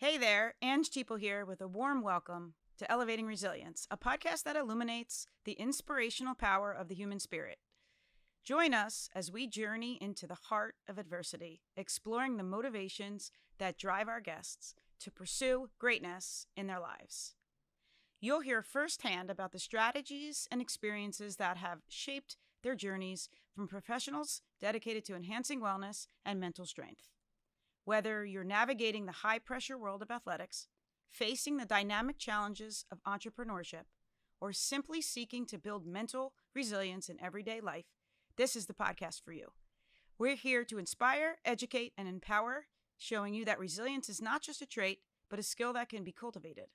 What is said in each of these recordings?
Hey there, Ange Cheaple here with a warm welcome to Elevating Resilience, a podcast that illuminates the inspirational power of the human spirit. Join us as we journey into the heart of adversity, exploring the motivations that drive our guests to pursue greatness in their lives. You'll hear firsthand about the strategies and experiences that have shaped their journeys from professionals dedicated to enhancing wellness and mental strength. Whether you're navigating the high-pressure world of athletics, facing the dynamic challenges of entrepreneurship, or simply seeking to build mental resilience in everyday life, this is the podcast for you. We're here to inspire, educate, and empower, showing you that resilience is not just a trait, but a skill that can be cultivated.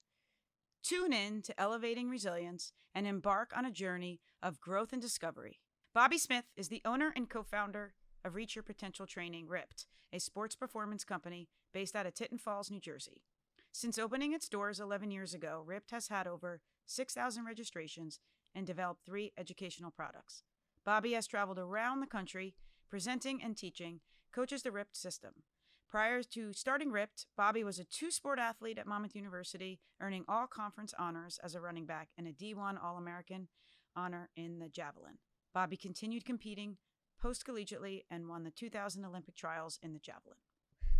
Tune in to Elevating Resilience and embark on a journey of growth and discovery. Bobby Smith is the owner and co-founder of Reach Your Potential Training, RIPT, a sports performance company based out of Tinton Falls, New Jersey. Since opening its doors 11 years ago, RIPT has had over 6,000 registrations and developed 3 educational products. Bobby has traveled around the country, presenting and teaching, coaches the RIPT system. Prior to starting RIPT, Bobby was a 2-sport athlete at Monmouth University, earning all conference honors as a running back and a D1 All-American honor in the javelin. Bobby continued competing post-collegiately and won the 2000 Olympic trials in the javelin.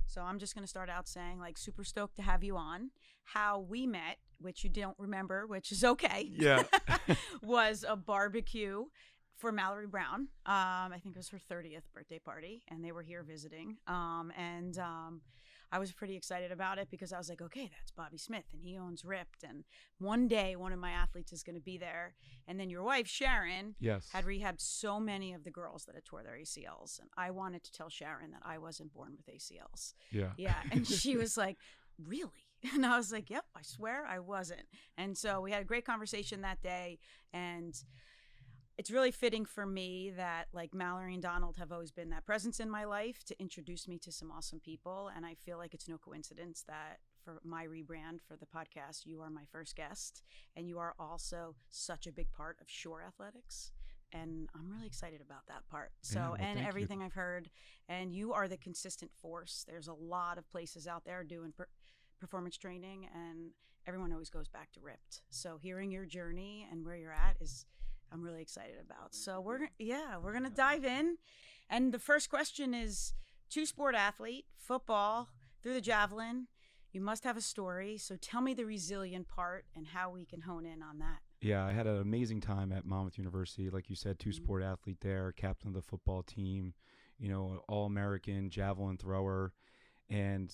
So I'm just going to start out saying, super stoked to have you on. How we met, which you don't remember, which is okay. Yeah. was a barbecue for Mallory Brown. I think it was her 30th birthday party, and they were here visiting. I was pretty excited about it because I was like, okay, that's Bobby Smith, and he owns RIPT, and one day one of my athletes is going to be there. And then your wife, Sharon, had rehabbed so many of the girls that had tore their ACLs, and I wanted to tell Sharon that I wasn't born with ACLs. Yeah, and she was like, really? And I was like, yep, I swear I wasn't. And so we had a great conversation that day, and it's really fitting for me that Mallory and Donald have always been that presence in my life to introduce me to some awesome people. And I feel like it's no coincidence that for my rebrand for the podcast, you are my first guest, and you are also such a big part of Shore Athletics. And I'm really excited about that part. So, and everything I've heard, and you are the consistent force. There's a lot of places out there doing performance training, and everyone always goes back to RIPT. So hearing your journey and where you're at I'm really excited about. So we're going to dive in. And the first question is 2-sport athlete, football, through the javelin. You must have a story. So tell me the resilient part and how we can hone in on that. Yeah, I had an amazing time at Monmouth University. Like you said, 2-sport athlete there, captain of the football team, All-American, javelin thrower. And,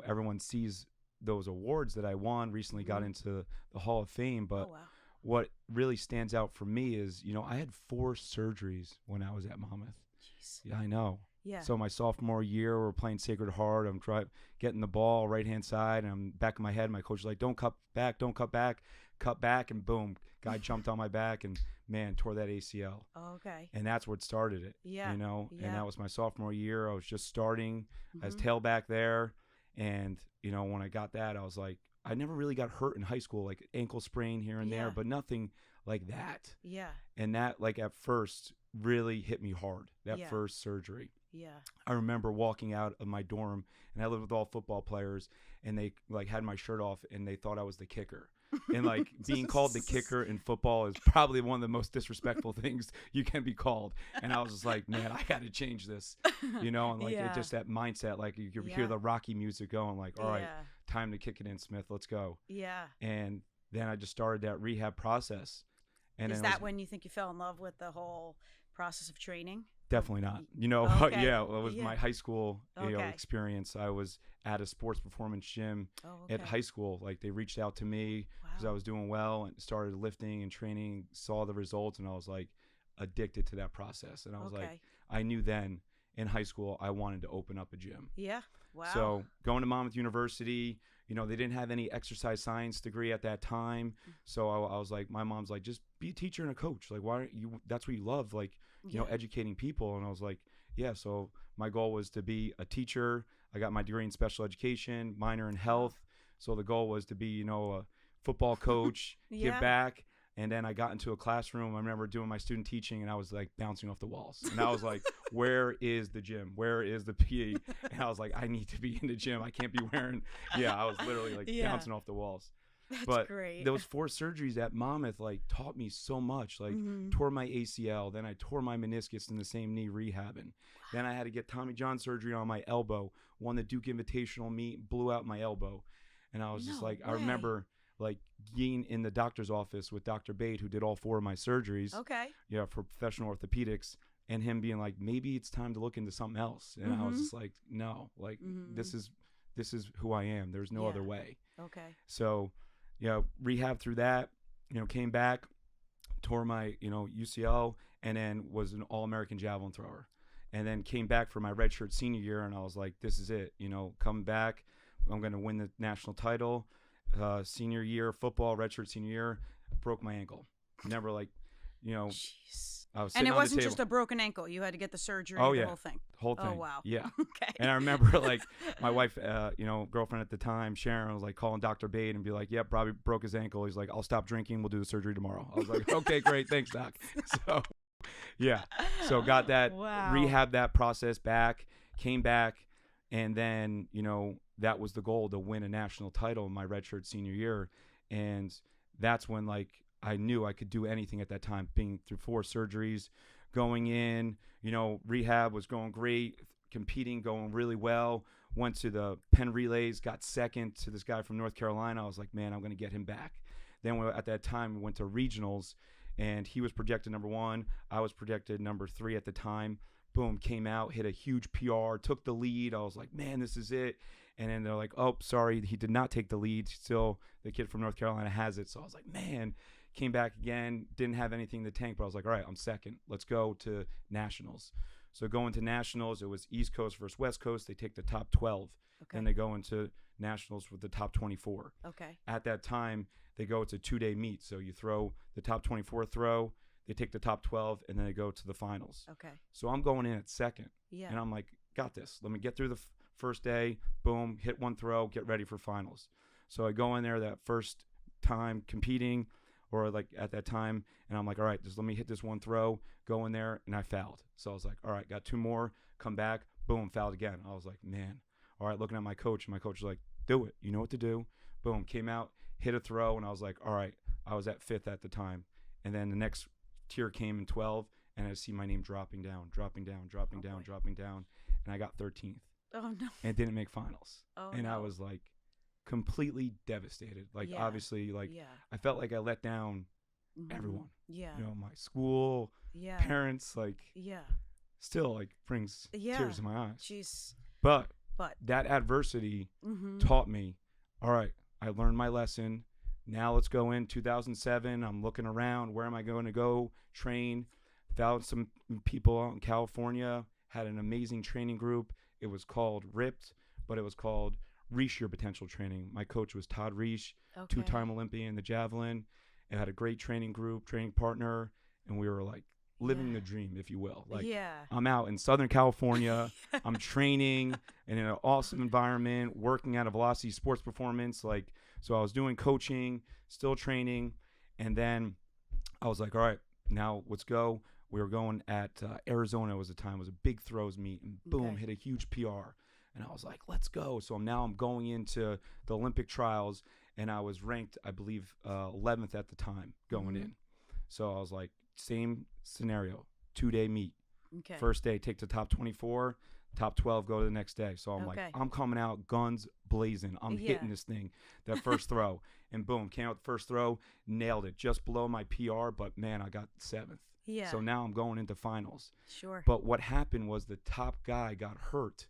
everyone sees those awards that I won, recently got into the Hall of Fame. But what really stands out for me is, I had 4 surgeries when I was at Monmouth. Jeez. Yeah, I know. Yeah. So my sophomore year, we're playing Sacred Heart. I'm getting the ball right-hand side, and I'm back of my head. My coach is like, don't cut back, cut back, and boom, guy jumped on my back and, man, tore that ACL. Oh, okay. And that's what started it, and that was my sophomore year. I was just starting as tailback there, and, when I got that, I was like, I never really got hurt in high school, like ankle sprain here and there, but nothing like that. Yeah. And that, at first, really hit me hard, that first surgery. Yeah. I remember walking out of my dorm, and I lived with all football players, and they, had my shirt off, and they thought I was the kicker. And, being called the kicker in football is probably one of the most disrespectful things you can be called. And I was just like, man, I got to change this, and, it just that mindset, you hear the Rocky music going, all right, time to kick it in, Smith. Let's go. Yeah. And then I just started that rehab process. And is that when you think you fell in love with the whole process of training? Definitely not. Okay. Yeah, it was my high school experience. I was at a sports performance gym at high school. They reached out to me because I was doing well and started lifting and training, saw the results, and I was addicted to that process. And I was I knew then in high school I wanted to open up a gym. Yeah. Wow. So going to Monmouth University, they didn't have any exercise science degree at that time. So I was my mom's just be a teacher and a coach. Why aren't you, that's what you love, educating people. And I was so my goal was to be a teacher. I got my degree in special education, minor in health. So the goal was to be, a football coach, give back. And then I got into a classroom. I remember doing my student teaching, and I was like bouncing off the walls. And I was like, where is the gym? Where is the PE? And I was like, I need to be in the gym. I can't be wearing. Yeah, I was literally like bouncing off the walls. That's great. Those 4 surgeries at Monmouth like taught me so much. Like tore my ACL, then I tore my meniscus in the same knee rehabbing. Then I had to get Tommy John surgery on my elbow. Won the Duke Invitational meet, blew out my elbow. And I was just like, I remember like being in the doctor's office with Dr. Bate, who did all 4 of my surgeries. Okay. Yeah, for professional orthopedics, and him being like, maybe it's time to look into something else. And I was just like, no, like this is who I am. There's no other way. Okay. So, rehab through that, came back, tore my, UCL, and then was an All-American javelin thrower. And then came back for my redshirt senior year, and I was like, this is it. Come back. I'm going to win the national title. Senior year football, redshirt senior year, broke my ankle. Never Jeez. I was and it on the wasn't table. just a broken ankle. You had to get the surgery, Oh, the yeah. whole thing. Whole thing. Oh, wow. Yeah. Okay. And I remember like my wife, girlfriend at the time, Sharon, was like calling Dr. Bate and be like, yep, Robbie broke his ankle. He's like, I'll stop drinking. We'll do the surgery tomorrow. I was like, okay, great. Thanks, Doc. So, yeah. So got that, rehab that process back, came back. And then, that was the goal, to win a national title in my redshirt senior year. And that's when like I knew I could do anything at that time, being through 4 surgeries, going in, rehab was going great, competing, going really well. Went to the Penn Relays, got second to this guy from North Carolina. I was like, man, I'm going to get him back. Then at that time, we went to regionals, and he was projected number 1. I was projected number 3 at the time. Boom, came out, hit a huge PR, took the lead. I was like, man, this is it. And then they're like, oh, sorry, he did not take the lead. Still, the kid from North Carolina has it. So I was like, man, came back again, didn't have anything in the tank, but I was like, all right, I'm second. Let's go to nationals. So going to nationals, it was East Coast versus West Coast. They take the top 12. Okay. Then they go into nationals with the top 24. Okay. At that time, they go to 2-day meet. So you throw the top 24 throw, they take the top 12, and then they go to the finals. Okay. So I'm going in at second. Yeah. And I'm like, got this. Let me get through the first day, boom, hit one throw, get ready for finals. So I go in there that first time competing, or like at that time, and I'm like, all right, just let me hit this one throw, go in there, and I fouled. So I was like, all right, got 2 more, come back, boom, fouled again. I was like, man, all right, looking at my coach, and my coach was like, do it, you know what to do. Boom, came out, hit a throw, and I was like, all right, I was at 5th at the time. And then the next tier came in 12, and I see my name dropping down, and I got 13th. Oh, no. And didn't make finals. Oh, and no. I was like completely devastated. Like, obviously, like, I felt like I let down everyone. Yeah. My school, parents, like, still, like, brings tears to my eyes. Jeez. But that adversity taught me, all right, I learned my lesson. Now let's go in 2007. I'm looking around. Where am I going to go train? Found some people out in California, had an amazing training group. It was called RIPT, but it was called Reach Your Potential Training. My coach was Todd Reach, 2-time Olympian in the javelin. It had a great training group, training partner, and we were like living the dream, if you will. Like, I'm out in Southern California. I'm training in an awesome environment, working at a Velocity Sports Performance. Like, so I was doing coaching, still training, and then I was like, all right, now let's go. We were going at Arizona was the time. It was a big throws meet, and boom, hit a huge PR. And I was like, let's go. So I'm going into the Olympic trials, and I was ranked, I believe, 11th at the time going in. So I was like, same scenario, 2-day meet. Okay. First day, take the top 24, top 12, go to the next day. So I'm like, I'm coming out guns blazing. I'm hitting this thing, that first throw. And boom, came out the first throw, nailed it. Just below my PR, but man, I got 7th. Yeah. So now I'm going into finals. Sure. But what happened was the top guy got hurt,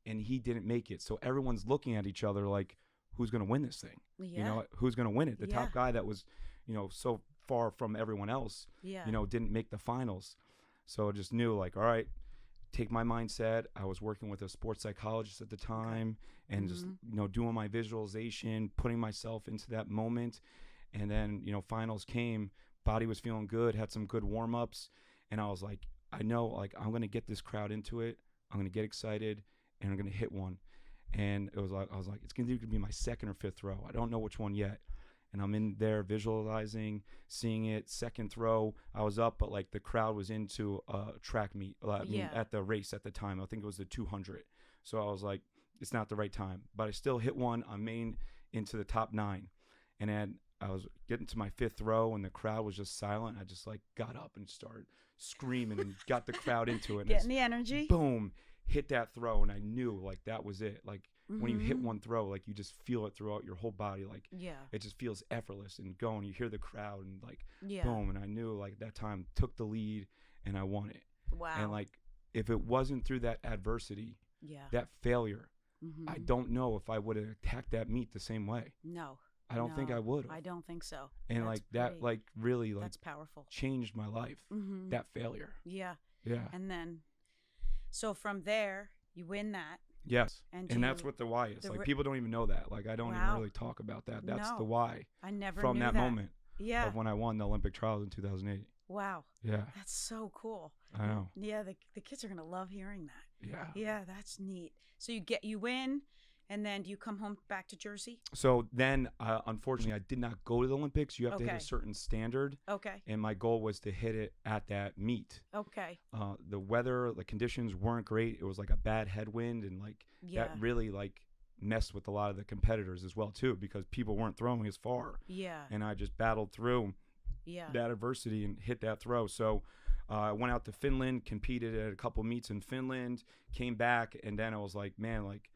and he didn't make it. So everyone's looking at each other like, who's going to win this thing? Yeah. Who's going to win it? The top guy that was, so far from everyone else, didn't make the finals. So I just knew, like, all right, take my mindset. I was working with a sports psychologist at the time, and just, doing my visualization, putting myself into that moment. And then, finals came, body was feeling good, had some good warm-ups. And I was like, I know, like, I'm going to get this crowd into it. I'm going to get excited, and I'm going to hit one. And it was like, I was like, it's going to be my 2nd or 5th throw. I don't know which one yet. and I'm in there visualizing, seeing it. Second throw, I was up, but like the crowd was into a track meet. I mean, at the race at the time, I think it was the 200. So I was like, it's not the right time, but I still hit one. I made into the top 9, and then I was getting to my 5th throw, and the crowd was just silent. I just like got up and started screaming and got the crowd into it. Getting the energy. Boom, hit that throw, and I knew like that was it. Like when you hit one throw, like you just feel it throughout your whole body. Like it just feels effortless and going. You hear the crowd and like boom, and I knew like that time took the lead and I won it. Wow. And like if it wasn't through that adversity, that failure, I don't know if I would have attacked that meet the same way. No. I don't think I would. I don't think so. And that's like that, like really, like that's powerful. Changed my life. That failure. Yeah. Yeah. And then, so from there, you win that. Yes. And that's what the why is. Like people don't even know that. Like I don't even really talk about that. That's the why. I never from knew that moment. Yeah. Of when I won the Olympic trials in 2008. Wow. Yeah. That's so cool. I know. Yeah. The kids are gonna love hearing that. Yeah. Yeah. That's neat. So you win. And then do you come home back to Jersey? So then, unfortunately, I did not go to the Olympics. You have to hit a certain standard. Okay. And my goal was to hit it at that meet. Okay. The weather, the conditions weren't great. It was like a bad headwind, and like that really like messed with a lot of the competitors as well too, because people weren't throwing as far. Yeah. And I just battled through that adversity and hit that throw. So I went out to Finland, competed at a couple meets in Finland, came back, and then I was like, man, like.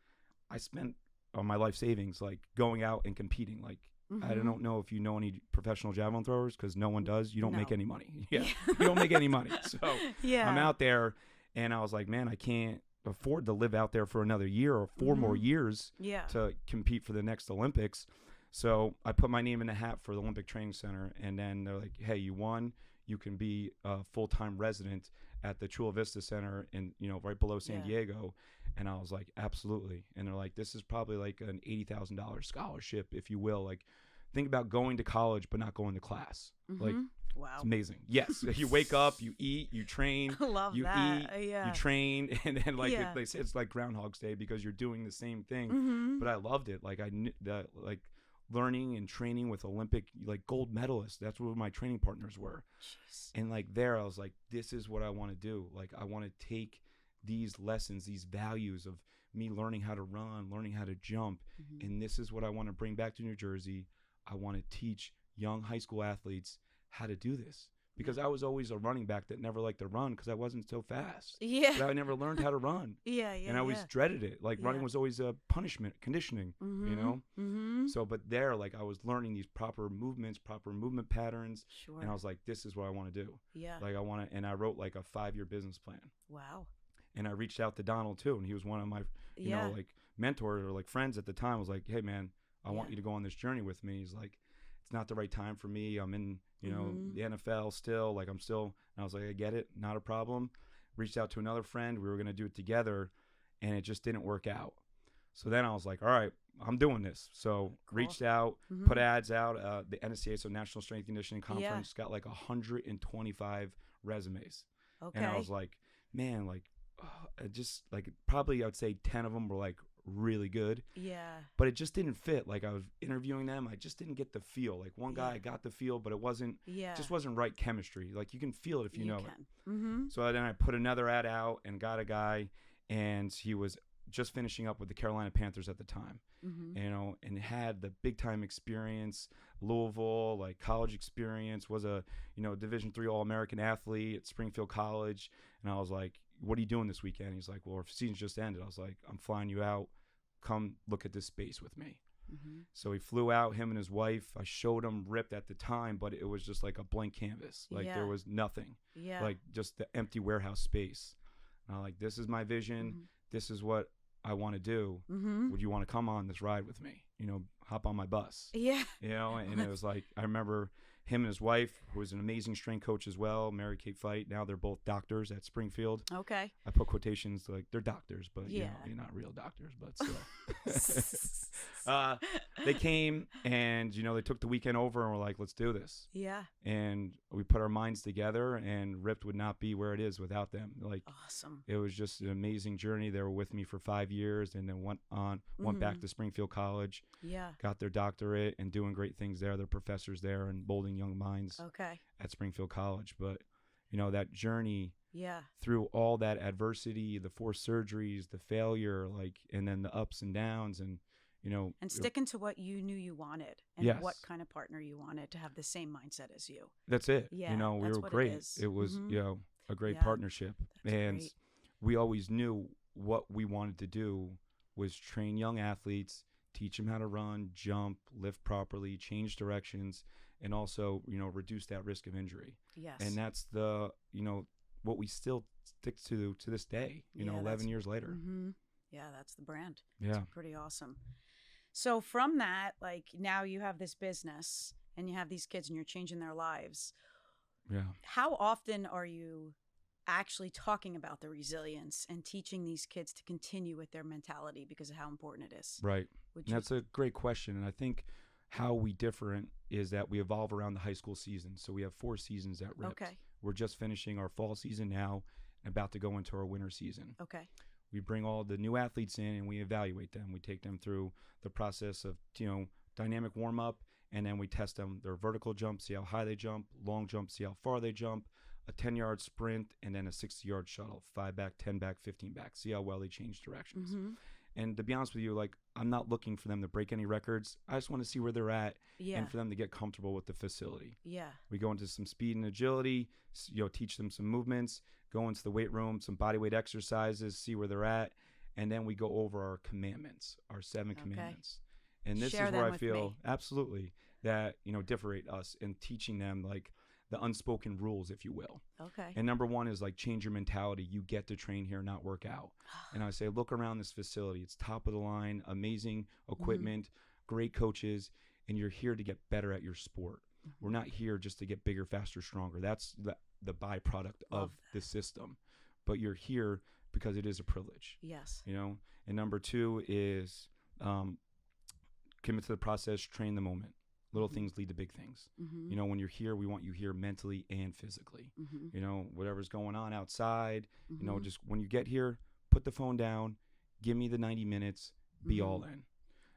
I spent my life savings like going out and competing. Like I don't know if you know any professional javelin throwers, because no one does. You don't make any money. You don't make any money. So I'm out there, and I was like, man, I can't afford to live out there for another year or 4 more years to compete for the next Olympics. So I put my name in the hat for the Olympic Training Center, and then they're like, hey, you won. You can be a full-time resident at the Chula Vista Center in, right below San Diego. And I was like, absolutely. And they're like, this is probably like an $80,000 scholarship, if you will. Like, think about going to college but not going to class. Like, wow, it's amazing. Yes, you wake up, you eat, you train, you eat, you train, and then like they say it's like Groundhog's Day because you're doing the same thing. But I loved it. Like I knew that, like learning and training with Olympic like gold medalists. That's what my training partners were. Jeez. And like there, I was like, this is what I want to do. Like I want to take these lessons, these values of me learning how to run, learning how to jump. And this is what I want to bring back to New Jersey. I want to teach young high school athletes how to do this, because I was always a running back that never liked to run because I wasn't so fast. Yeah. But I never learned how to run. And I always dreaded it. Like running was always a punishment, conditioning, So, but there, like I was learning these proper movements, proper movement patterns. And I was like, this is what I want to do. Like I want to, and I wrote like a 5-year business plan. Wow. And I reached out to Donald too, and he was one of my, you know, like mentors or like friends at the time. I was like, hey man, I want you to go on this journey with me. He's like, it's not the right time for me. I'm in, the NFL still. Like I'm still. And I was like, I get it, not a problem. Reached out to another friend. We were gonna do it together, and it just didn't work out. So then I was like, all right, I'm doing this. So reached out, put ads out. The NSCA, so National Strength and Conditioning Conference, got like 125 resumes. Okay. And I was like, man, like. Just like probably I'd say 10 of them were like really good. But it just didn't fit. Like I was interviewing them, I just didn't get the feel. Like one guy I got the feel, but it wasn't just wasn't right chemistry. Like you can feel it if you know it. So then I put another ad out and got a guy, and he was just finishing up with the Carolina Panthers at the time. And had the big time experience, Louisville, like college experience, was a Division III All-American athlete at Springfield College. And I was like, what are you doing this weekend? He's like, well, our season's just ended. I was like, I'm flying you out. Come look at this space with me. So he flew out, him and his wife. I showed him ripped at the time, but it was just like a blank canvas. Like there was nothing. Like just the empty warehouse space. And I'm like, this is my vision. This is what I want to do. Would you want to come on this ride with me? Hop on my bus. And it was like, I remember him and his wife, who was an amazing strength coach as well, Mary Kate Fight. Now they're both doctors at Springfield. Okay. I put quotations like they're doctors, but Yeah. you're not real doctors, but still. They came and, they took the weekend over and were like, let's do this. Yeah. And we put our minds together, and Ripped would not be where it is without them. Like, awesome. It was just an amazing journey. They were with me for 5 years and then went back to Springfield College. Yeah. Got their doctorate and doing great things there. They're professors there and molding young minds at Springfield College. But, that journey through all that adversity, the 4 surgeries, the failure, and then the ups and downs and, and sticking to what you knew you wanted and what kind of partner you wanted to have the same mindset as you. That's it. Yeah, we were great. It was, a great partnership. And great. We always knew what we wanted to do was train young athletes, teach them how to run, jump, lift properly, change directions, and also, reduce that risk of injury. Yes. And that's the, what we still stick to this day, 11 years later. Mm-hmm. Yeah, that's the brand. Yeah. It's pretty awesome. So from that, now you have this business and you have these kids and you're changing their lives. Yeah. How often are you actually talking about the resilience and teaching these kids to continue with their mentality because of how important it is? Right. That's a great question. And I think how we different is that we evolve around the high school season. So we have 4 seasons at Ripped. Okay. We're just finishing our fall season now and about to go into our winter season. Okay. We bring all the new athletes in and we evaluate them. We take them through the process of, dynamic warm up, and then we test them, their vertical jump, see how high they jump, long jump, see how far they jump, a 10-yard sprint, and then a 60-yard shuttle, 5 back, 10 back, 15 back, see how well they change directions. Mm-hmm. And to be honest with you, I'm not looking for them to break any records. I just want to see where they're at and for them to get comfortable with the facility. Yeah. We go into some speed and agility, teach them some movements, go into the weight room, some body weight exercises, see where they're at. And then we go over our commandments, our 7 commandments. And this is where I feel absolutely that, differentiate us in teaching them the unspoken rules, if you will. Okay. And number 1 is change your mentality. You get to train here, not work out. And I say, look around this facility. It's top of the line, amazing equipment, great coaches, and you're here to get better at your sport. Mm-hmm. We're not here just to get bigger, faster, stronger. That's the byproduct of the system. But you're here because it is a privilege. Yes. And number 2 is commit to the process, train the moment. Little things lead to big things. Mm-hmm. When you're here, we want you here mentally and physically. Mm-hmm. Whatever's going on outside, just when you get here, put the phone down, give me the 90 minutes, be all in.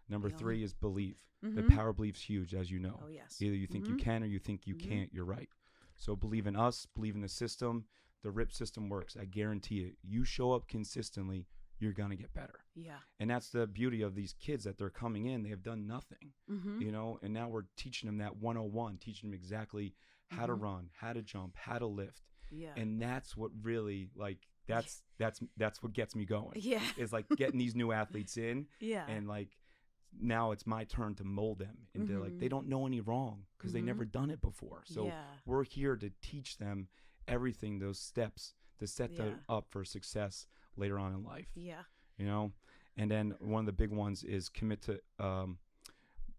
Number 3 is belief. The power of belief's huge, as you know. Oh, yes. Either you think you can or you think you can't, you're right. So believe in us, believe in the system. The RIP system works. I guarantee it. You show up consistently, you're going to get better. Yeah. And that's the beauty of these kids that they're coming in. They have done nothing, and now we're teaching them that 101, teaching them exactly how to run, how to jump, how to lift. Yeah. And that's what really that's what gets me going. Yeah. Is getting these new athletes in. Yeah. And now it's my turn to mold them into they don't know any wrong because they never done it before. So we're here to teach them everything, those steps to set them up for success later on in life. Yeah. And then one of the big ones is commit to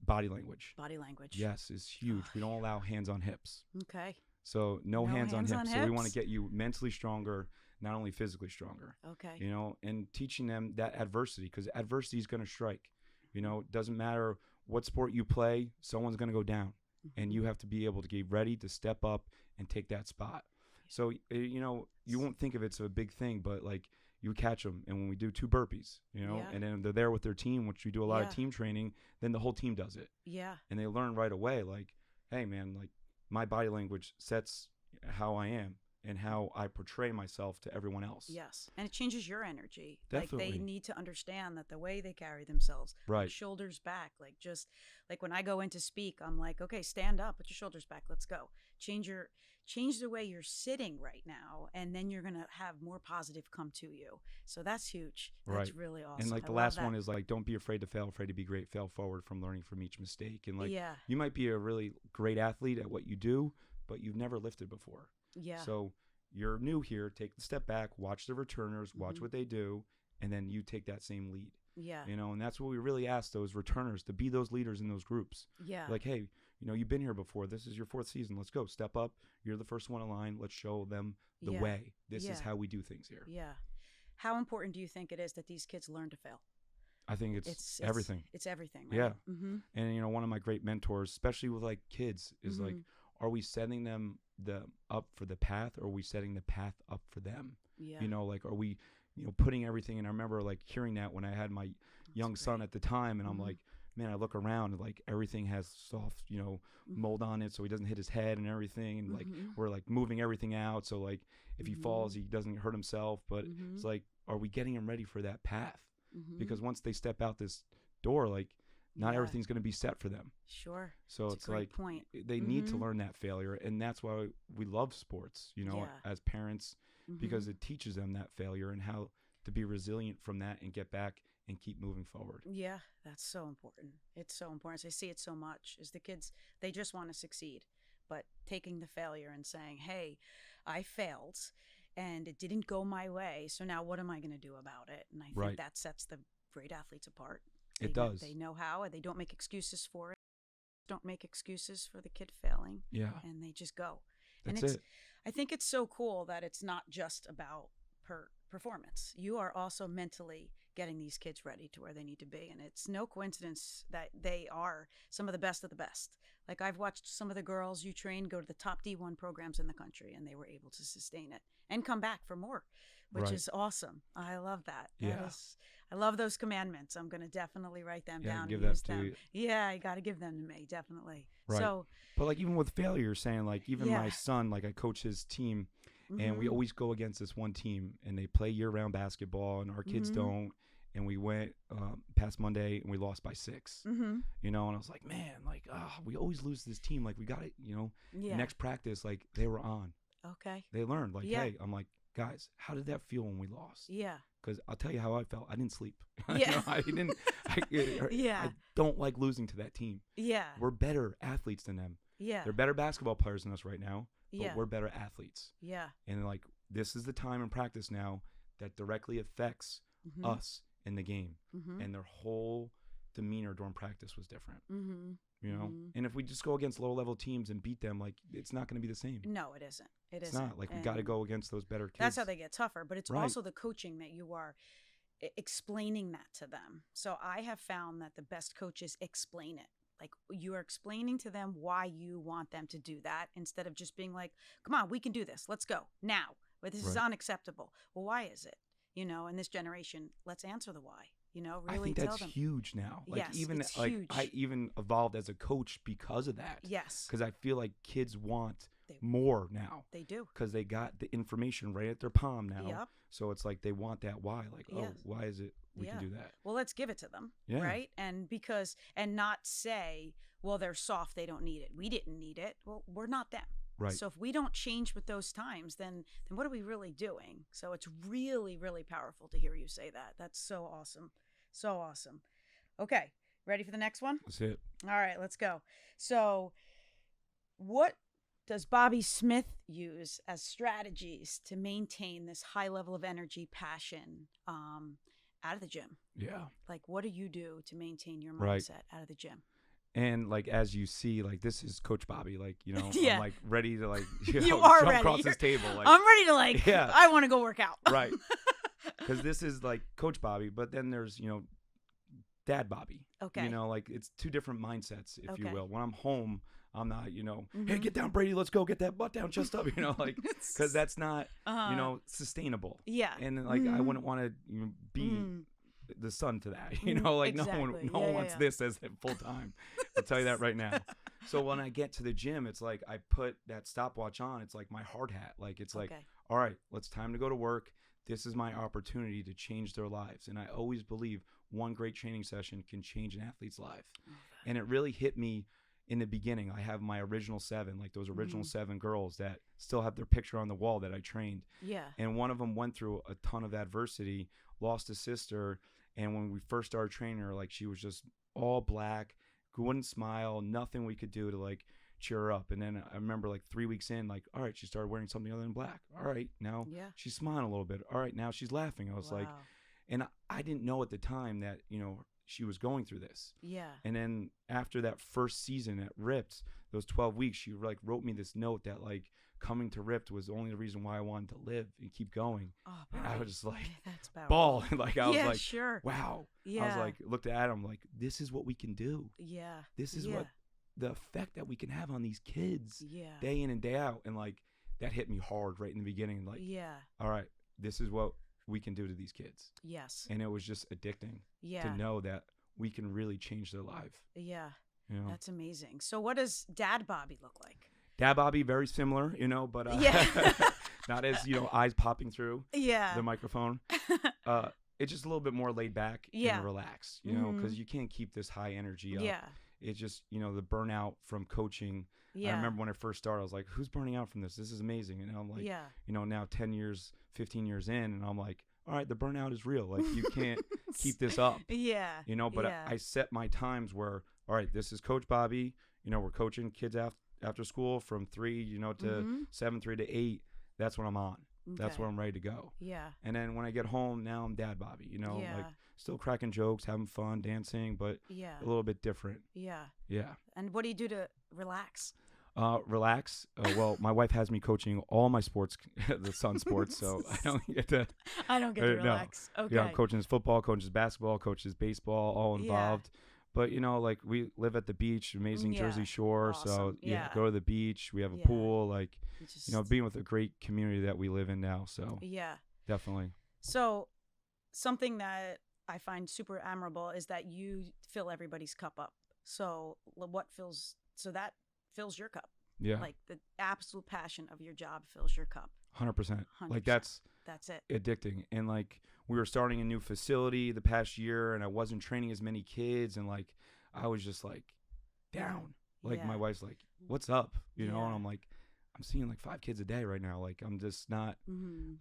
body language. Body language. Yes, is huge. We don't allow hands on hips. Okay. So no hands on hips. So we want to get you mentally stronger, not only physically stronger. Okay. And teaching them that adversity, because adversity is going to strike. It doesn't matter what sport you play, someone's going to go down. And you have to be able to get ready to step up and take that spot. So, you won't think of it as a big thing, but you catch them. And when we do 2 burpees, and then they're there with their team, which we do a lot of team training, then the whole team does it. Yeah. And they learn right away, hey, man, my body language sets how I am and how I portray myself to everyone else. Yes. And it changes your energy. Definitely. They need to understand that the way they carry themselves, right, shoulders back, just when I go in to speak, I'm okay, stand up, put your shoulders back, let's go. Change the way you're sitting right now, and then you're going to have more positive come to you. So that's huge. That's really awesome. And the last one is don't be afraid to fail, afraid to be great, fail forward from learning from each mistake. And you might be a really great athlete at what you do, but you've never lifted before. Yeah. So you're new here, take the step back, watch the returners, watch what they do, and then you take that same lead. Yeah. And that's what we really ask those returners to be those leaders in those groups. Yeah. Hey, you've been here before. This is your 4th season. Let's go. Step up. You're the first one in line. Let's show them the way. This is how we do things here. Yeah. How important do you think it is that these kids learn to fail? I think it's everything. It's everything, right? Yeah. And one of my great mentors, especially with like kids, is like, are we setting them up for the path, or are we setting the path up for them? Yeah. Like, are we, putting everything? And I remember like hearing that when I had my young son at the time, and I'm like, man, I look around and like everything has soft, mold on it, so he doesn't hit his head and everything, and like we're like moving everything out, so like if he falls, he doesn't hurt himself. But it's like, are we getting him ready for that path? Because once they step out this door, like not everything's going to be set for them. Sure. So it's a great like point. they need to learn that failure, and that's why we love sports, as parents, because it teaches them that failure and how to be resilient from that and get back and keep moving forward. Yeah, that's so important. It's so important. I see it so much is the kids, they just want to succeed, but taking the failure and saying, hey, I failed and it didn't go my way, so now what am I going to do about it? And I think that sets the great athletes apart. It does. They know how, and they don't make excuses for it. Don't make excuses for the kid failing. Yeah. And they just go. That's and it. I think it's so cool that it's not just about performance. You are also mentally getting these kids ready to where they need to be. And it's no coincidence that they are some of the best of the best. Like, I've watched some of the girls you train go to the top D1 programs in the country, and they were able to sustain it and come back for more, which is awesome. I love that. I love those commandments. I'm going to definitely write them down and use them. Yeah, I got to give them to me, definitely. Right. So, but like, even with failure, saying like, even my son, like I coach his team, and we always go against this one team, and they play year-round basketball, and our kids don't. And we went past Monday, and we lost by 6. And I was like, man, like, we always lose this team. Like, we got it. Next practice, like, they were on. Okay. They learned. Like, hey, I'm like, guys, how did that feel when we lost? Yeah. Because I'll tell you how I felt. I didn't sleep. Yeah. I don't like losing to that team. Yeah. We're better athletes than them. Yeah. They're better basketball players than us right now, but we're better athletes. Yeah. And like, this is the time in practice now that directly affects us in the game. And their whole demeanor during practice was different. And if we just go against low level teams and beat them, like, it's not going to be the same. No, it isn't. It's not like, we got to go against those better kids. That's how they get tougher, but it's also the coaching that you are explaining that to them. So I have found that the best coaches explain it. Like, you are explaining to them why you want them to do that, instead of just being like, come on, we can do this. Let's go now. But this is unacceptable. Well, why is it? In this generation, let's answer the why. Really I think that's huge now. Like, it's like huge. I even evolved as a coach because of that. Yes. Because I feel like kids want more now. They do. Because they got the information right at their palm now. Yep. So it's like they want that why. Like, why is it we can do that? Well, let's give it to them. Yeah. Right? And not say, well, they're soft, they don't need it. We didn't need it. Well, we're not them. Right. So if we don't change with those times, then what are we really doing? So it's really, really powerful to hear you say that. That's so awesome. So awesome. Okay. Ready for the next one? That's it. All right, let's go. So what does Bobby Smith use as strategies to maintain this high level of energy, passion, out of the gym? Yeah. Like, what do you do to maintain your mindset out of the gym? And like, as you see, like, this is Coach Bobby, like, Yeah. I'm like ready to like, you are jump ready. across this table. Like, I'm ready to like, I want to go work out. Right. Because this is like Coach Bobby, but then there's, Dad Bobby. Okay. Like, it's two different mindsets, if you will. When I'm home, I'm not, hey, get down, Brady, let's go, get that butt down, chest up, like, because that's not, sustainable. Yeah. And like, I wouldn't want to be the son to that, like, exactly. no one wants this as full time. I'll tell you that right now. So when I get to the gym, it's like I put that stopwatch on. It's like my hard hat. Like, it's like, all right, it's time to go to work. This is my opportunity to change their lives. And I always believe one great training session can change an athlete's life. And it really hit me in the beginning. I have my original 7, like those original 7 girls that still have their picture on the wall that I trained. Yeah. And one of them went through a ton of adversity, lost a sister. And when we first started training her, like, she was just all black, wouldn't smile, nothing we could do to like cheer her up. And then I remember like 3 weeks in, like, all right, she started wearing something other than black. All right, now she's smiling a little bit. All right, now she's laughing. I was like, and I didn't know at the time that, she was going through this. Yeah. And then after that first season at Ripped, those 12 weeks, she like wrote me this note that like coming to Ripped was the only reason why I wanted to live and keep going. Oh, and I was just like, that's ball. Like I was like, sure. wow. Yeah. I was like, looked at Adam like, this is what we can do. Yeah. This is what the effect that we can have on these kids Yeah. day in and day out. And like that hit me hard right in the beginning. Like, all right, this is what we can do to these kids. Yes. And it was just addicting to know that we can really change their life. Yeah. You know? That's amazing. So what does Dad Bobby look like? Dad Bobby, very similar, you know, but not as, you know, eyes popping through the microphone. It's just a little bit more laid back and relaxed, you know, because you can't keep this high energy up. Yeah. It's just, you know, the burnout from coaching. I remember when I first started, I was like, who's burning out from this? This is amazing. And I'm like, you know, now 10 years, 15 years in, and I'm like, all right, the burnout is real. Like, you can't keep this up. You know, but I set my times where, all right, this is Coach Bobby. You know, we're coaching kids after school from 3, you know, to 7, 3 to 8. That's when I'm on. That's when I'm ready to go. And then when I get home, now I'm Dad Bobby, you know, like still cracking jokes, having fun, dancing, but a little bit different. Yeah. And what do you do to relax? Relax. Well, my wife has me coaching all my sports, the son sports, so I don't get to relax. No. Okay. Yeah, I'm coaching his football, coaches basketball, coaches baseball, all involved. But, you know, like we live at the beach, amazing Jersey Shore. Awesome. So, go to the beach. We have a pool, like, you know, being with a great community that we live in now. So, definitely. So, something that I find super admirable is that you fill everybody's cup up. So, that fills your cup. Yeah. Like, the absolute passion of your job fills your cup. 100%. Like, that's it. Addicting. And, like, we were starting a new facility the past year, and I wasn't training as many kids, and like I was just like down. Like my wife's like, "What's up?" You know, and I'm like, "I'm seeing like 5 kids a day right now. Like I'm just not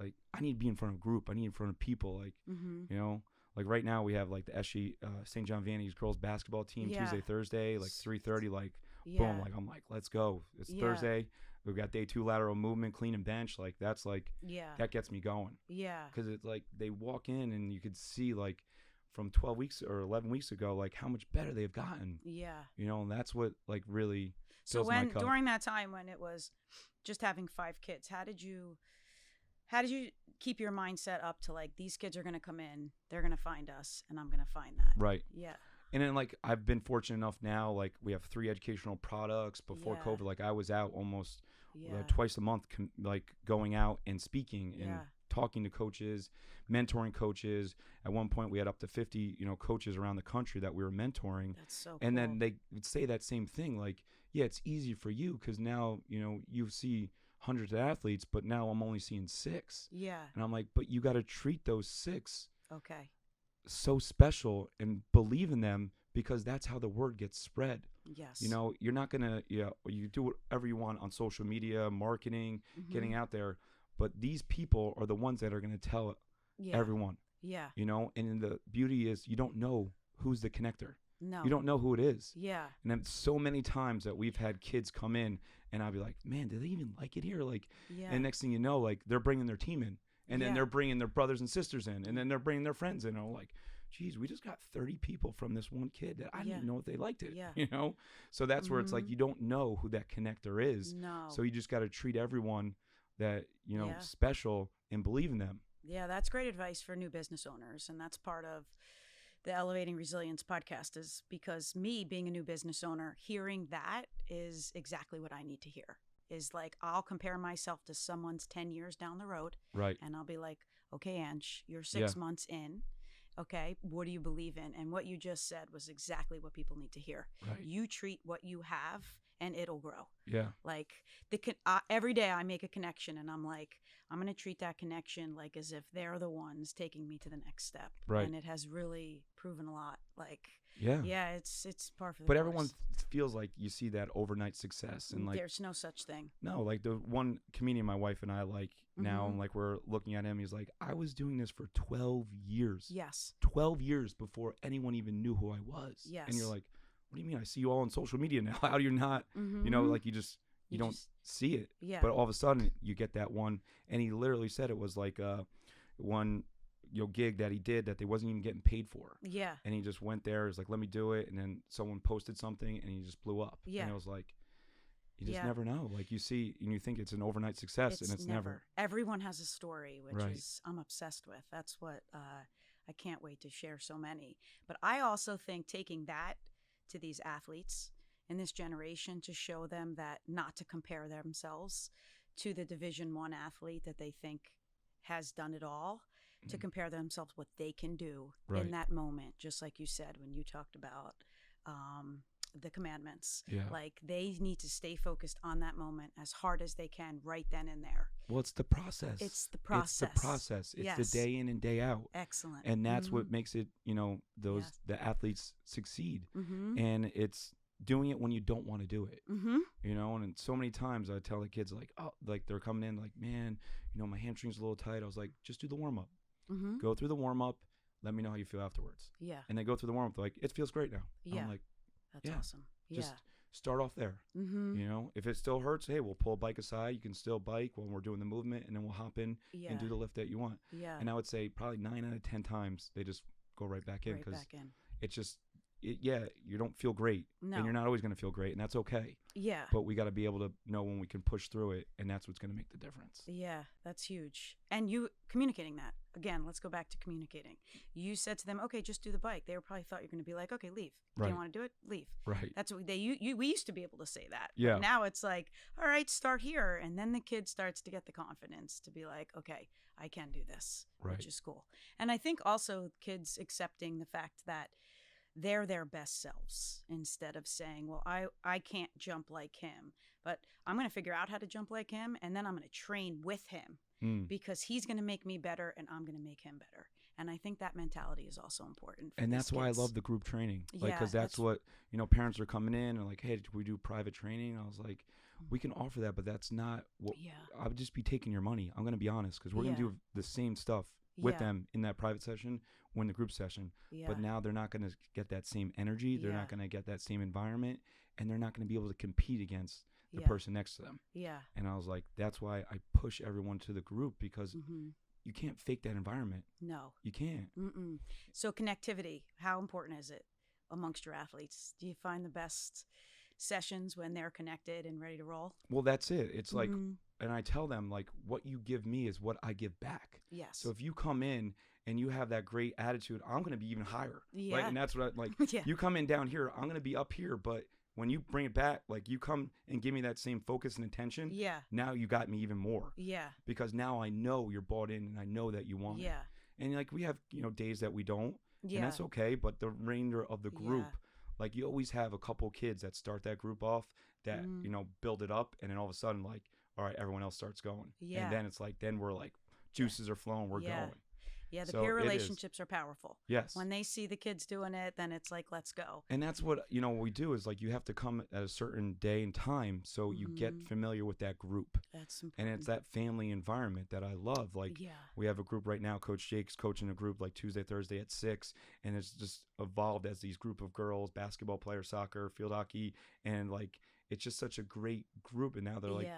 like I need to be in front of a group. I need in front of people. Like you know, like right now we have like the SG St. John Vianney's girls basketball team Tuesday, Thursday, like 3:30. Like boom. Like I'm like, let's go. It's Thursday. We've got day 2 lateral movement, clean and bench. Like that's like that gets me going. Because it's like they walk in and you could see like from 12 weeks or 11 weeks ago, like how much better they've gotten. You know, and that's what like really. So during that time when it was just having 5 kids, how did you keep your mindset up to like these kids are going to come in, they're going to find us, and I'm going to find that. Right. And then, like, I've been fortunate enough now, like, we have 3 educational products. Before COVID, like, I was out almost twice a month, like, going out and speaking and talking to coaches, mentoring coaches. At one point, we had up to 50, you know, coaches around the country that we were mentoring. That's so cool. And then they would say that same thing, like, yeah, it's easy for you because now, you know, you see hundreds of athletes, but now I'm only seeing 6. And I'm like, but you got to treat those 6 so special and believe in them because that's how the word gets spread. You know, you're not going to, you do whatever you want on social media, marketing, getting out there. But these people are the ones that are going to tell everyone. You know, and the beauty is you don't know who's the connector. No. You don't know who it is. And then so many times that we've had kids come in and I'll be like, man, do they even like it here? Like, and next thing you know, like they're bringing their team in. And then they're bringing their brothers and sisters in. And then they're bringing their friends in. And I'm like, geez, we just got 30 people from this one kid that I didn't know if they liked it. You know? So that's where it's like you don't know who that connector is. No. So you just got to treat everyone that, you know, special and believe in them. Yeah, that's great advice for new business owners. And that's part of the Elevating Resilience podcast is because me being a new business owner, hearing that is exactly what I need to hear. Is like I'll compare myself to someone's 10 years down the road. Right. And I'll be like, okay, Ange, you're 6 months in. Okay, what do you believe in? And what you just said was exactly what people need to hear. Right. You treat what you have and it'll grow. Like every day I make a connection and I'm like, I'm going to treat that connection like as if they're the ones taking me to the next step. Right. And it has really proven a lot. Like, it's par for the But course. everyone feels like you see that overnight success. And like, there's no such thing. No, like the one comedian my wife and I like now, and like we're looking at him, he's like, I was doing this for 12 years. 12 years before anyone even knew who I was. And you're like, what do you mean? I see you all on social media now. How do you not, you know, like you don't see it. But all of a sudden you get that one. And he literally said it was like one gig that he did that they wasn't even getting paid for. Yeah. And he just went there. He's like, let me do it. And then someone posted something and he just blew up. Yeah. And it was like, you just never know. Like, you see and you think it's an overnight success, and it's never. Everyone has a story, which Right. is I'm obsessed with. That's what I can't wait to share so many. But I also think taking that to these athletes in this generation to show them that not to compare themselves to the Division I athlete that they think has done it all, to compare themselves what they can do Right. in that moment, just like you said when you talked about the commandments. Yeah. Like, they need to stay focused on that moment as hard as they can right then and there. Well, it's the process. It's the process. It's the process. It's Yes. the day in and day out. Excellent. And that's what makes it, the athletes succeed. And it's doing it when you don't want to do it. And so many times I tell the kids, like, oh, like they're coming in like, man, my hamstring's a little tight. I was like, just do the warm up. Go through the warm up. Let me know how you feel afterwards. Yeah. And they go through the warm up. They're like, it feels great now. Yeah. I'm like, that's awesome. Just start off there. If it still hurts, hey, we'll pull a bike aside. You can still bike when we're doing the movement, and then we'll hop in and do the lift that you want. Yeah. And I would say probably 9 out of 10 times they just go right back in, because it's just, you don't feel great. No. And you're not always going to feel great, and that's okay. Yeah. But we got to be able to know when we can push through it, and that's what's going to make the difference. Yeah, that's huge. And you communicating that. Again, let's go back to communicating. You said to them, okay, just do the bike. They probably thought you're going to be like, okay, leave. Right. You don't want to do it? Leave. Right. That's what we used to be able to say that. Yeah. But now it's like, all right, start here. And then the kid starts to get the confidence to be like, okay, I can do this, Right. which is cool. And I think also kids accepting the fact that they're their best selves, instead of saying, well, I can't jump like him, but I'm going to figure out how to jump like him, and then I'm going to train with him because he's going to make me better and I'm going to make him better. And I think that mentality is also important for And these that's why I kids. love the group training. Like, Yeah, because that's what, parents are coming in and like, hey, did we do private training? And I was like, we can offer that, but that's not what I would just be taking your money. I'm going to be honest, because we're going to do the same stuff with them in that private session when the group session. But now they're not going to get that same energy. They're not going to get that same environment, and they're not going to be able to compete against the person next to them. Yeah. And I was like, that's why I push everyone to the group, because you can't fake that environment. No. You can't. So connectivity, how important is it amongst your athletes? Do you find the best sessions when they're connected and ready to roll? Well, that's it. It's like, and I tell them, like, what you give me is what I give back. Yes. So if you come in and you have that great attitude, I'm going to be even higher. Yeah. Like, and that's what I like. You come in down here, I'm going to be up here, but when you bring it back, like, you come and give me that same focus and attention. Yeah. Now you got me even more. Yeah. Because now I know you're bought in, and I know that you want it. And like, we have, days that we don't, and that's okay. But the remainder of the group, like, you always have a couple kids that start that group off that, build it up. And then all of a sudden, like, all right, everyone else starts going. Yeah. And then it's like, then we're like, juices are flowing, we're going. Yeah, the So peer it relationships are powerful. Yes. When they see the kids doing it, then it's like, let's go. And that's what, what we do is, like, you have to come at a certain day and time so you get familiar with that group. That's important. And it's that family environment that I love. Like, we have a group right now, Coach Jake's coaching a group like Tuesday, Thursday at 6. And it's just evolved as these group of girls, basketball players, soccer, field hockey. And, like, it's just such a great group. And now they're like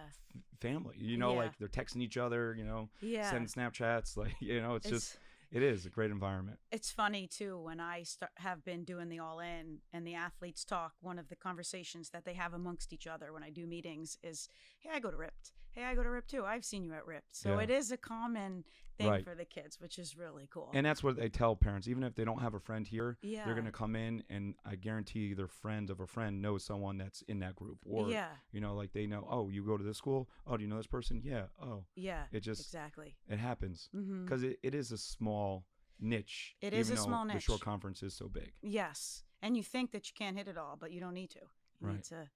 family, like, they're texting each other, sending Snapchats. Like, it's just, it is a great environment. It's funny too, when I have been doing the all in and the athletes talk, one of the conversations that they have amongst each other when I do meetings is, hey, I go to Ripped. Hey, I go to Ripped too. I've seen you at Ripped. So it is a common thing for the kids, which is really cool. And that's what they tell parents. Even if they don't have a friend here, they're going to come in, and I guarantee their friend of a friend knows someone that's in that group. Or, like, they know, oh, you go to this school? Oh, do you know this person? Yeah. Oh. Yeah, it just, exactly. It happens. Because it is a small niche. It is a small niche. The short conference is so big. Yes. And you think that you can't hit it all, but you don't need to. You need to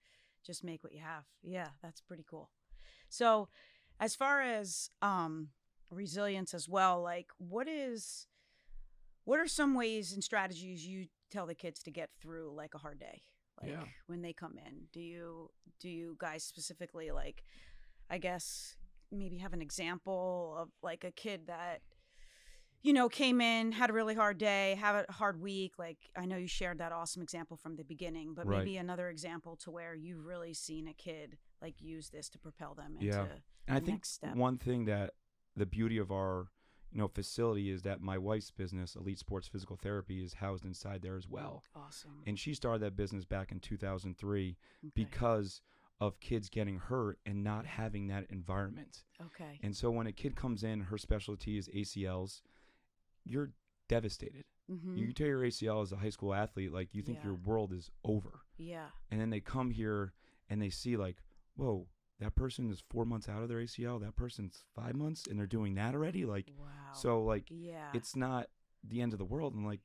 just make what you have. Yeah, that's pretty cool. So as far as resilience as well, like, what are some ways and strategies you tell the kids to get through, like, a hard day? Like, when they come in, do you guys specifically, like, I guess maybe have an example of, like, a kid that, came in, had a really hard day, have a hard week? Like, I know you shared that awesome example from the beginning, but maybe another example to where you've really seen a kid, like, use this to propel them into and I think next step. one thing that the beauty of our, facility is that my wife's business, Elite Sports Physical Therapy, is housed inside there as well. Awesome. And she started that business back in 2003 Okay. because of kids getting hurt and not having that environment. Okay. And so when a kid comes in, her specialty is ACLs, you're devastated. Mm-hmm. You tear your ACL as a high school athlete, like you think Yeah. your world is over. Yeah. And then they come here and they see like, whoa, that person is 4 months out of their ACL. That person's 5 months and they're doing that already. Like, Wow. so like, Yeah. it's not the end of the world. And like,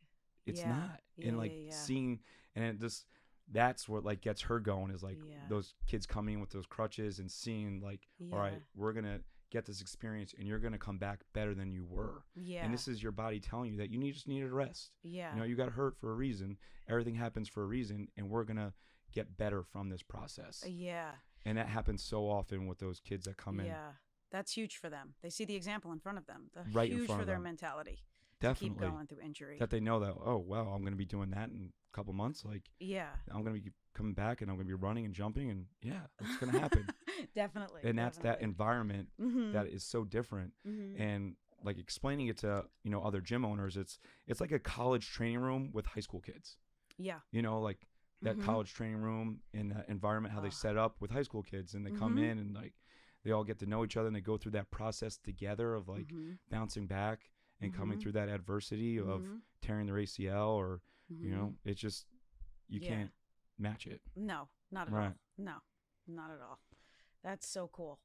it's Yeah. not. Yeah, and like seeing, and it just, that's what like gets her going is like those kids coming in with those crutches and seeing like, all right, we're going to get this experience and you're going to come back better than you were. Yeah. And this is your body telling you that you just needed a rest. Yeah. You know, you got hurt for a reason. Everything happens for a reason, and we're going to get better from this process. Yeah. And that happens so often with those kids that come in. Yeah. That's huge for them. They see the example in front of them. That's right in huge front for of their them. mentality. Definitely. To keep going through injury. That they know that, oh, wow, I'm going to be doing that in a couple months. Like, yeah. I'm going to be coming back and I'm going to be running and jumping. And yeah, it's going to happen. Definitely. And that's that environment that is so different. And like explaining it to, other gym owners, it's like a college training room with high school kids. Yeah. Like that college training room and that environment, how they set up with high school kids, and they come in and like they all get to know each other and they go through that process together of like bouncing back and coming through that adversity of tearing their ACL or, it's just, you can't match it. No, not at all. No, not at all. That's so cool.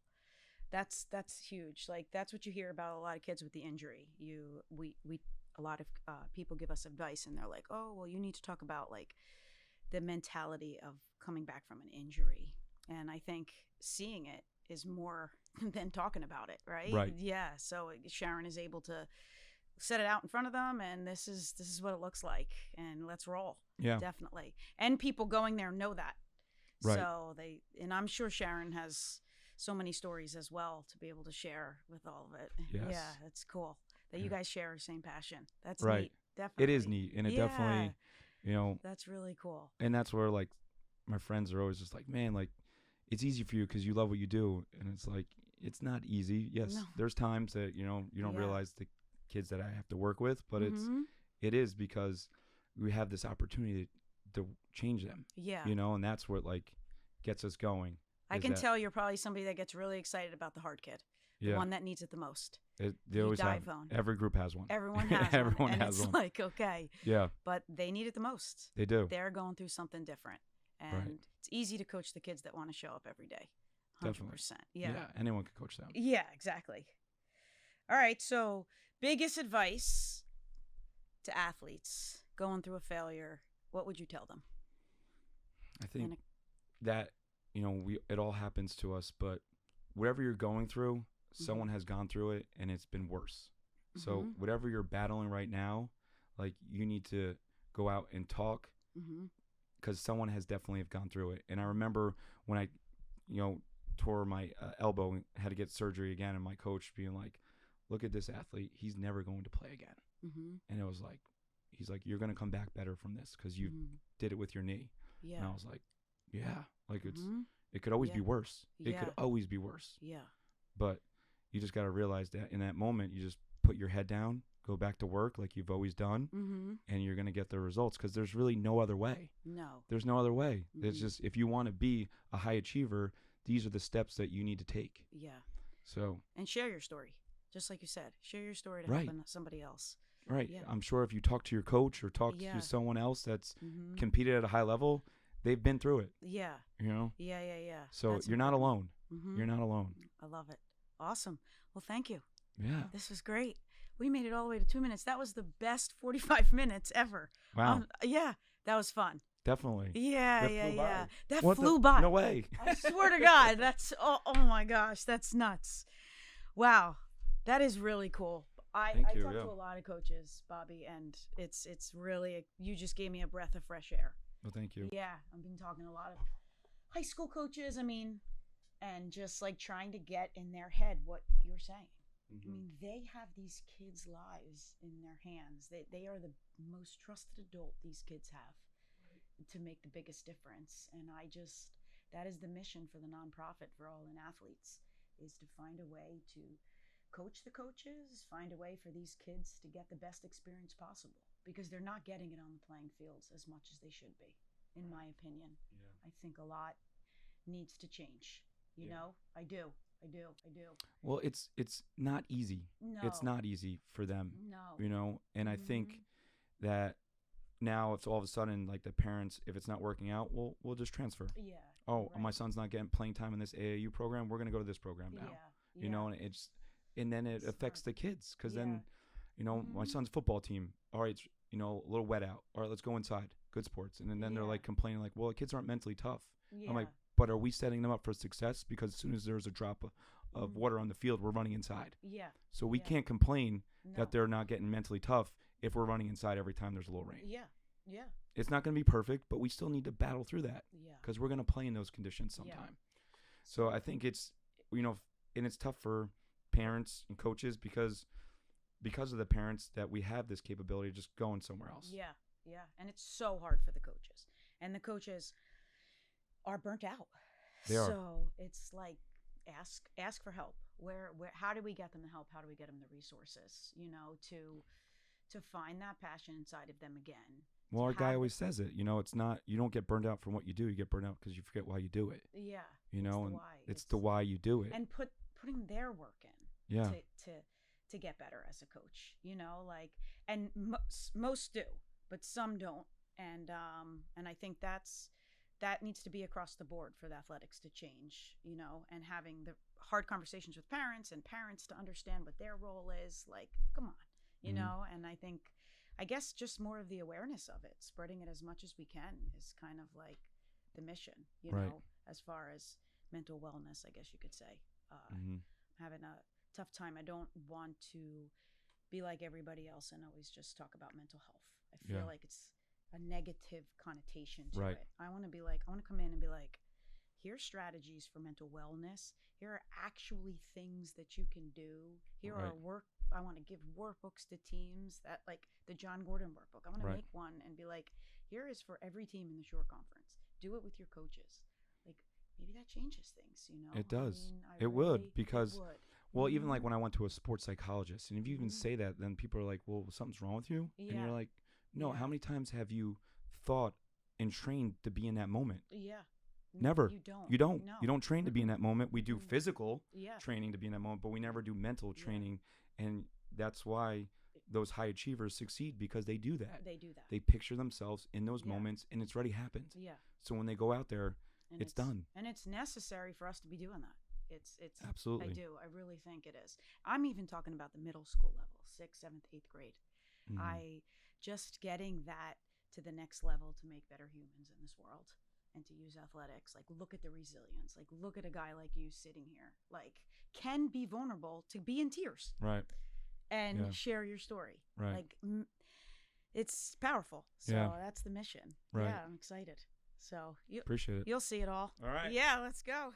That's huge. Like that's what you hear about a lot of kids with the injury. A lot of people give us advice and they're like, oh, well, you need to talk about like the mentality of coming back from an injury. And I think seeing it is more than talking about it, right? Right. Yeah. So Sharon is able to set it out in front of them, and this is what it looks like, and let's roll. Yeah. Definitely. And people going there know that. Right. So and I'm sure Sharon has so many stories as well to be able to share with all of it. Yes. Yeah, it's cool that you guys share the same passion. That's right. neat. Definitely. It is neat, and it definitely, that's really cool. And that's where like my friends are always just like, man, like it's easy for you because you love what you do, and it's like it's not easy. Yes, there's times that you don't realize the kids that I have to work with, but it is because we have this opportunity to change them. Yeah. And that's what like gets us going. I can tell you're probably somebody that gets really excited about the hard kid. The one that needs it the most. They always have. Every group has one. Everyone has Everyone one. has it's one. like, okay. Yeah. But they need it the most. They do. They're going through something different. And it's easy to coach the kids that want to show up every day. 100%. Definitely. Yeah. Yeah. Anyone can coach them. Yeah, exactly. All right. So biggest advice to athletes going through a failure, what would you tell them? I think that, it all happens to us, but whatever you're going through, someone has gone through it and it's been worse. So whatever you're battling right now, like you need to go out and talk because someone has definitely gone through it. And I remember when I, tore my elbow and had to get surgery again, and my coach being like, look at this athlete, he's never going to play again. And it was like, he's like, you're going to come back better from this because you did it with your knee. Yeah. And I was like, yeah, like it could always be worse. It could always be worse. Yeah. But you just got to realize that in that moment, you just put your head down, go back to work like you've always done, and you're going to get the results because there's really no other way. No. There's no other way. It's just, if you want to be a high achiever, these are the steps that you need to take. Yeah. So. And share your story. Just like you said, share your story to help somebody else. Right. Yeah. I'm sure if you talk to your coach or talk to someone else that's competed at a high level, they've been through it. Yeah. Yeah. So that's you're not alone. You're not alone. I love it. Awesome. Well, thank you. Yeah. This was great. We made it all the way to 2 minutes. That was the best 45 minutes ever. Wow. Yeah. That was fun. Definitely. Yeah. That flew by. No way. I swear to God. That's, oh my gosh. That's nuts. Wow. That is really cool. I talk to a lot of coaches, Bobby, and it's really, you just gave me a breath of fresh air. Well, thank you. Yeah. I've been talking to a lot of high school coaches, and just like trying to get in their head what you're saying. They have these kids' lives in their hands. They are the most trusted adult these kids have to make the biggest difference. And that is the mission for the nonprofit for All In Athletes, is to find a way to coach the coaches, find a way for these kids to get the best experience possible, because they're not getting it on the playing fields as much as they should be, in my opinion. I think a lot needs to change. You know, I do. Well, it's not easy. No. It's not easy for them. No. You know, and I think that now it's all of a sudden like the parents, if it's not working out, we'll just transfer. Yeah. Oh, my son's not getting playing time in this AAU program. We're gonna go to this program now. Yeah. You know, and then it affects the kids, because then, you know, my son's football team. All right, you know, a little wet out. All right, let's go inside. Good sports. And then they're like complaining, like, well, the kids aren't mentally tough. I'm like, but are we setting them up for success? Because as soon as there's a drop of water on the field, we're running inside. Yeah. So we can't complain that they're not getting mentally tough if we're running inside every time there's a little rain. Yeah. Yeah. It's not going to be perfect, but we still need to battle through that. Yeah. Because we're going to play in those conditions sometime. Yeah. So I think it's, you know, and it's tough for parents and coaches because of the parents that we have this capability of just going somewhere else. Yeah. Yeah. And it's so hard for the coaches. And the coaches are burnt out. They are. So it's like, ask for help. Where how do we get them the help? How do we get them the resources, you know, to find that passion inside of them again? Well, our guy always says it, you know, it's not, you don't get burned out from what you do. You get burned out because you forget why you do it. Yeah. You know, and it's the why you do it. And putting their work in. Yeah. To get better as a coach, you know, like, and most do, but some don't. And I think that needs to be across the board for the athletics to change, you know, and having the hard conversations with parents and parents to understand what their role is. Like, come on, you know, and I guess just more of the awareness of it, spreading it as much as we can is kind of like the mission, you know, as far as mental wellness, I guess you could say. Having a tough time. I don't want to be like everybody else and always just talk about mental health. I feel like it's a negative connotation to it. I want to come in and be like, here's strategies for mental wellness. Here are actually things that you can do. Here are I want to give workbooks to teams, that like the John Gordon workbook. I want to make one and be like, here is for every team in the shore conference. Do it with your coaches. Like, maybe that changes things, you know? It does. I mean, would, because well, even like when I went to a sports psychologist, and if you even say that, then people are like, well, something's wrong with you. And you're like, no, how many times have you thought and trained to be in that moment? Yeah. Never. You don't. No. You don't train to be in that moment. We do physical training to be in that moment, but we never do mental training. And that's why those high achievers succeed, because they do that. They picture themselves in those moments, and it's already happened. Yeah. So when they go out there, it's done. And it's necessary for us to be doing that. It's absolutely. I really think it is. I'm even talking about the middle school level, 6th, 7th, 8th grade. I just getting that to the next level to make better humans in this world and to use athletics. Like, look at the resilience. Like, look at a guy like you sitting here, like, can be vulnerable to be in tears. Right. And share your story. Right. Like, it's powerful. So that's the mission. Right. Yeah, I'm excited. So appreciate it. You'll see it all. All right. Yeah, let's go.